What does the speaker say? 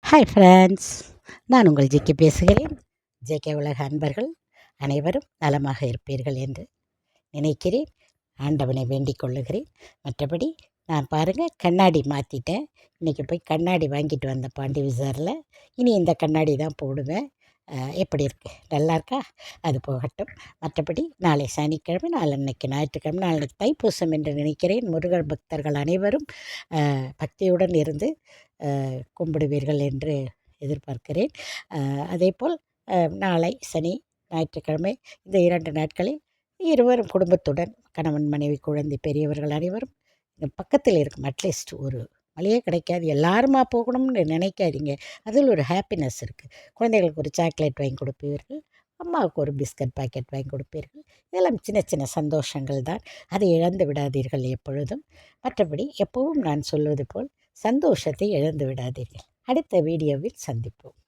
Hi friends, நான் உங்கள் JK பேசுகிறேன். ஜேகே உலக அன்பர்கள் அனைவரும் நலமாக இருப்பீர்கள் என்று நினைக்கிறேன். ஆண்டவனை வேண்டிக் கொள்ளுகிறேன். மற்றபடி நான் பாருங்கள் கண்ணாடி மாற்றிட்டேன். இன்றைக்கி போய் கண்ணாடி வாங்கிட்டு வந்தேன் பாண்டி விசாரில். இனி இந்த கண்ணாடி தான் போடுவேன். எப்படி இருக்குது, நல்லா இருக்கா? அது போகட்டும். மற்றபடி நாளை சனிக்கிழமை, நாளன்னைக்கு ஞாயிற்றுக்கிழமை, நாளைக்கு தைப்பூசம் என்று நினைக்கிறேன். முருகர் பக்தர்கள் அனைவரும் பக்தியுடன் இருந்து கும்பிடுவீர்கள் என்று எதிர்பார்க்கிறேன். அதேபோல் நாளை சனி, ஞாயிற்றுக்கிழமை இந்த 2 நாட்களில் இருவரும் குடும்பத்துடன் கணவன், மனைவி, குழந்தை, பெரியவர்கள் அனைவரும் பக்கத்தில் இருக்கும். அட்லீஸ்ட் ஒரு மளிகை கிடைக்காது எல்லாருமா போகணும்னு நினைக்காதீங்க. அதில் ஒரு ஹாப்பினஸ் இருக்குது. குழந்தைகளுக்கு ஒரு சாக்லேட் வாங்கி கொடுப்பீர்கள், அம்மாவுக்கு ஒரு பிஸ்கட் பாக்கெட் வாங்கி கொடுப்பீர்கள். இதெல்லாம் சின்ன சின்ன சந்தோஷங்கள் தான். அதை இழந்து விடாதீர்கள் எப்பொழுதும். மற்றபடி எப்பவும் நான் சொல்வது போல் சந்தோஷத்தை இழந்து விடாதீர்கள். அடுத்த வீடியோவில் சந்திப்போம்.